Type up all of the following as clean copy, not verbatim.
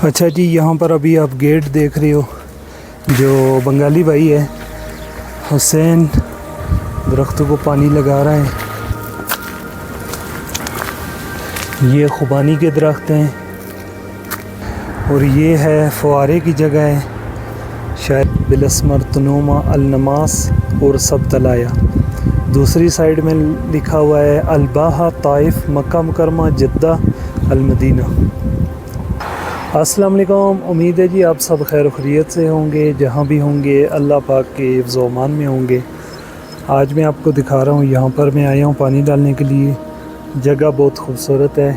अच्छा जी, यहाँ पर अभी आप गेट देख रहे हो। जो बंगाली भाई है हुसैन दरख्तों को पानी लगा रहा है। ये खुबानी के दरख्त हैं और ये है फुआरे की जगह है, शायद बिलस्मर तनुमा अलनमास और सब तलाया। दूसरी साइड में लिखा हुआ है अलबाहा ताइफ मक्का मुकरमा जद्दा अलमदीना। अस्सलाम वालेकुम, उम्मीद है जी आप सब खैर खैरियत से होंगे, जहाँ भी होंगे अल्लाह पाक के हिफ्ज़ व अमान में होंगे। आज मैं आपको दिखा रहा हूँ, यहाँ पर मैं आया हूँ पानी डालने के लिए। जगह बहुत खूबसूरत है,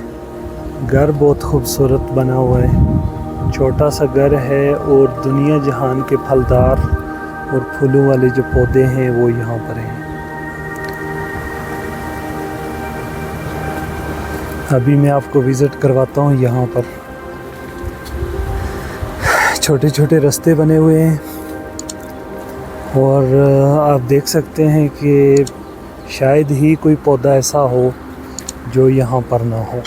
घर बहुत खूबसूरत बना हुआ है, छोटा सा घर है और दुनिया जहान के फलदार और फूलों वाले जो पौधे हैं वो यहाँ पर हैं। अभी मैं आपको विज़िट करवाता हूँ। यहाँ पर छोटे छोटे रास्ते बने हुए हैं और आप देख सकते हैं कि शायद ही कोई पौधा ऐसा हो जो यहाँ पर ना हो।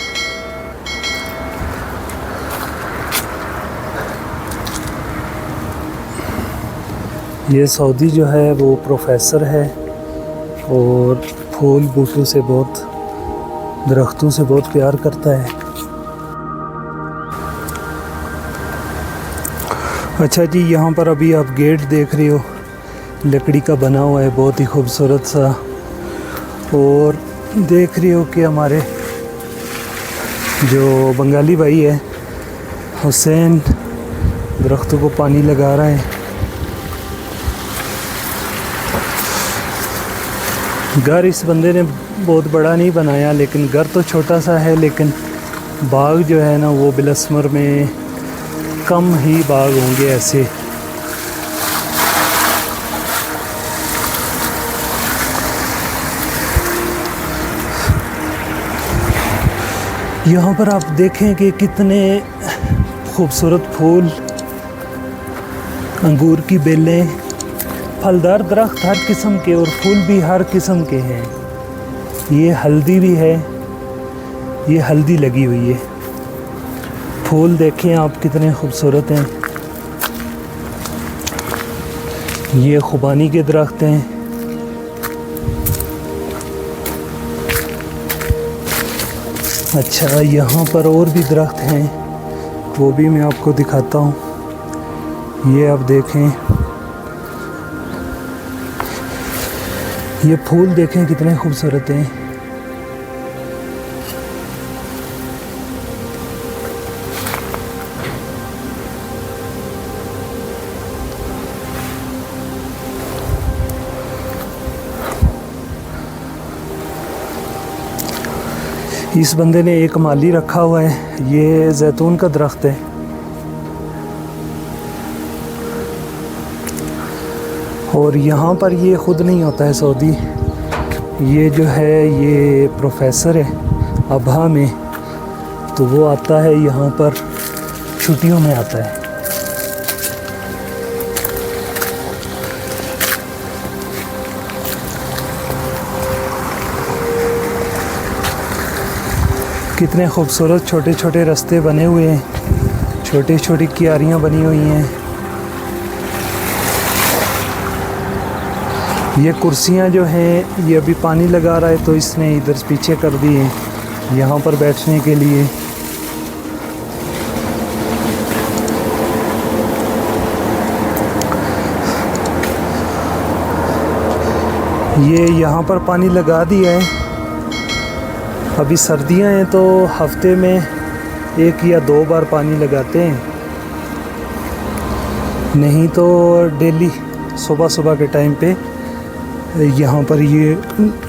ये सऊदी जो है वो प्रोफेसर है और फूल बूटों से बहुत, दरख्तों से बहुत प्यार करता है। अच्छा जी, यहाँ पर अभी आप गेट देख रहे हो, लकड़ी का बना हुआ है, बहुत ही खूबसूरत सा। और देख रहे हो कि हमारे जो बंगाली भाई है हुसैन दरख्तों को पानी लगा रहा है। घर इस बंदे ने बहुत बड़ा नहीं बनाया, लेकिन घर तो छोटा सा है, लेकिन बाग जो है ना वो बिलस्मर में कम ही बाग होंगे ऐसे। यहाँ पर आप देखें कि कितने खूबसूरत फूल, अंगूर की बेलें, फलदार दरख्त हर किस्म के और फूल भी हर किस्म के हैं। ये हल्दी भी है, ये हल्दी लगी हुई है। फूल देखें आप कितने खूबसूरत हैं। ये खुबानी के दरख्त हैं। अच्छा, यहाँ पर और भी दरख्त हैं, वो भी मैं आपको दिखाता हूँ। ये आप देखें, ये फूल देखें कितने खूबसूरत हैं। इस बंदे ने एक माली रखा हुआ है, ये जैतून का दरख्त है। और यहाँ पर ये ख़ुद नहीं होता है सऊदी, ये जो है ये प्रोफेसर है अबहा में, तो वो आता है यहाँ पर छुट्टियों में आता है। कितने खूबसूरत छोटे छोटे रास्ते बने हुए हैं, छोटी छोटी क्यारियाँ बनी हुई हैं। ये कुर्सियाँ जो हैं ये अभी पानी लगा रहा है तो इसने इधर पीछे कर दी हैं यहाँ पर बैठने के लिए। ये यहाँ पर पानी लगा दिया है। अभी सर्दियाँ हैं तो हफ्ते में 1 या 2 बार पानी लगाते हैं, नहीं तो डेली सुबह सुबह के टाइम पे यहाँ पर ये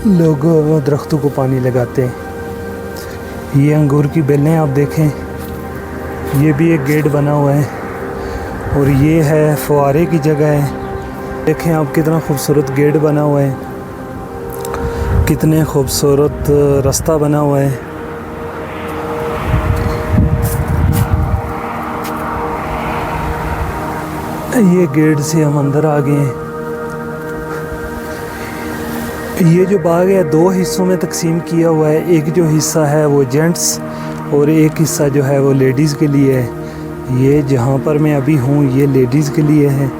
लोग दरख्तों को पानी लगाते हैं। ये अंगूर की बेलें आप देखें, ये भी एक गेट बना हुआ है और ये है फुआरे की जगह है। देखें आप कितना खूबसूरत गेट बना हुआ है, कितने खूबसूरत रास्ता बना हुआ है। ये गेट से हम अंदर आ गए हैं। ये जो बाग है 2 हिस्सों में तकसीम किया हुआ है। एक जो हिस्सा है वो जेंट्स और एक हिस्सा जो है वो लेडीज़ के लिए है। ये जहाँ पर मैं अभी हूँ ये लेडीज़ के लिए है।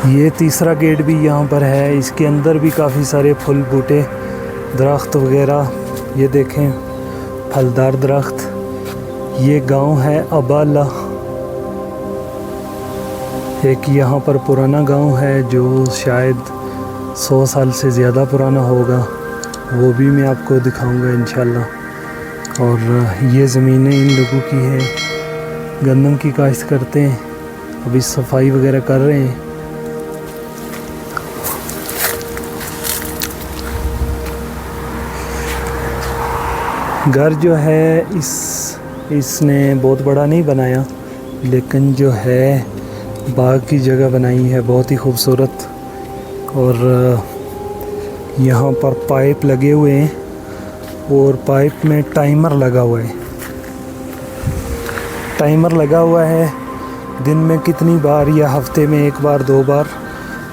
ये तीसरा गेट भी यहाँ पर है। इसके अंदर भी काफ़ी सारे फूल बूटे दरख्त वगैरह, ये देखें फलदार दरख्त। ये गांव है अबाला। एक यहाँ पर पुराना गांव है जो शायद 100 साल से ज़्यादा पुराना होगा, वो भी मैं आपको दिखाऊंगा इंशाल्लाह। और ये ज़मीनें इन लोगों की है, गंदम की काश्त करते हैं, अभी सफाई वगैरह कर रहे हैं। घर जो है इसने बहुत बड़ा नहीं बनाया, लेकिन जो है बाग की जगह बनाई है, बहुत ही खूबसूरत। और यहाँ पर पाइप लगे हुए हैं और पाइप में टाइमर लगा हुआ है। टाइमर लगा हुआ है दिन में कितनी बार या हफ्ते में 1 बार 2 बार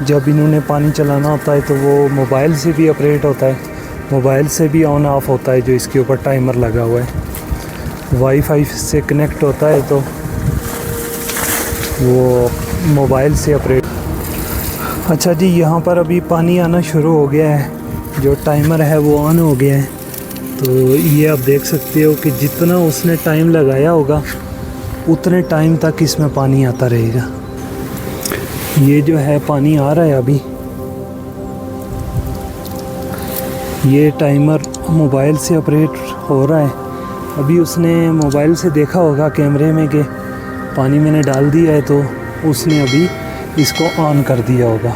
जब इन्होंने पानी चलाना होता है तो वो मोबाइल से भी ऑपरेट होता है, मोबाइल से भी ऑन ऑफ होता है। जो इसके ऊपर टाइमर लगा हुआ है वाईफाई से कनेक्ट होता है तो वो मोबाइल से ऑपरेट। अच्छा जी, यहाँ पर अभी पानी आना शुरू हो गया है, जो टाइमर है वो ऑन हो गया है। तो ये आप देख सकते हो कि जितना उसने टाइम लगाया होगा उतने टाइम तक इसमें पानी आता रहेगा। ये जो है पानी आ रहा है अभी। ये टाइमर मोबाइल से ऑपरेट हो रहा है। अभी उसने मोबाइल से देखा होगा कैमरे में कि पानी मैंने डाल दिया है, तो उसने अभी इसको ऑन कर दिया होगा।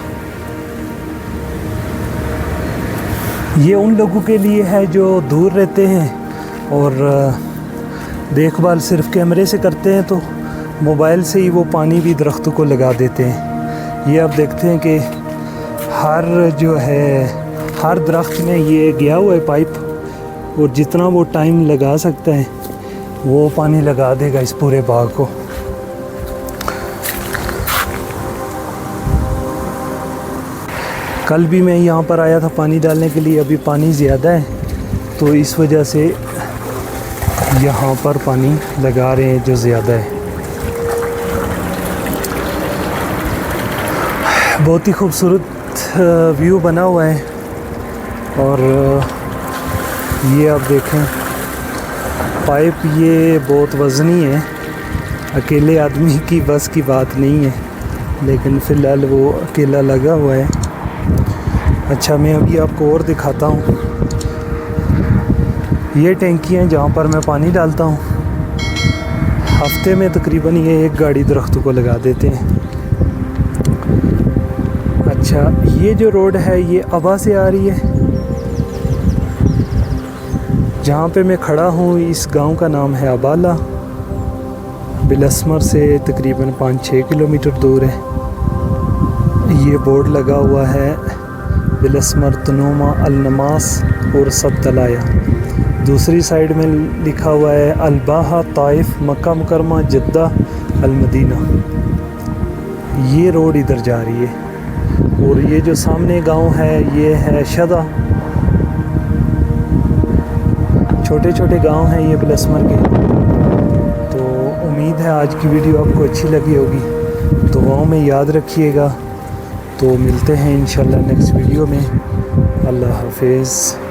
ये उन लोगों के लिए है जो दूर रहते हैं और देखभाल सिर्फ कैमरे से करते हैं, तो मोबाइल से ही वो पानी भी दरख्तों को लगा देते हैं। ये आप देखते हैं कि हर दरख्त में ये गया हुआ है पाइप, और जितना वो टाइम लगा सकता है वो पानी लगा देगा इस पूरे बाग को। कल भी मैं यहाँ पर आया था पानी डालने के लिए, अभी पानी ज़्यादा है तो इस वजह से यहाँ पर पानी लगा रहे हैं जो ज़्यादा है। बहुत ही खूबसूरत व्यू बना हुआ है। और ये आप देखें पाइप, ये बहुत वज़नी है, अकेले आदमी की बस की बात नहीं है, लेकिन फ़िलहाल वो अकेला लगा हुआ है। अच्छा, मैं अभी आपको और दिखाता हूँ। ये टैंकी हैं जहाँ पर मैं पानी डालता हूँ। हफ्ते में तकरीबन ये 1 गाड़ी दरख्तों को लगा देते हैं। अच्छा, ये जो रोड है ये अबा से आ रही है। जहाँ पे मैं खड़ा हूँ इस गांव का नाम है अबाला, बिलस्मर से तकरीबन 5-6 किलोमीटर दूर है। ये बोर्ड लगा हुआ है बिलस्मर तनोमा अलनमास और सब तलाया। दूसरी साइड में लिखा हुआ है अलबाहा ताइफ मक्का मुकरमा जद्दा अलमदीना। ये रोड इधर जा रही है। और ये जो सामने गांव है ये है शदा। छोटे छोटे गांव हैं ये बिलस्मर के। तो उम्मीद है आज की वीडियो आपको अच्छी लगी होगी। दुआओं में याद रखिएगा। तो मिलते हैं इंशाल्लाह नेक्स्ट वीडियो में। अल्लाह हाफिज़।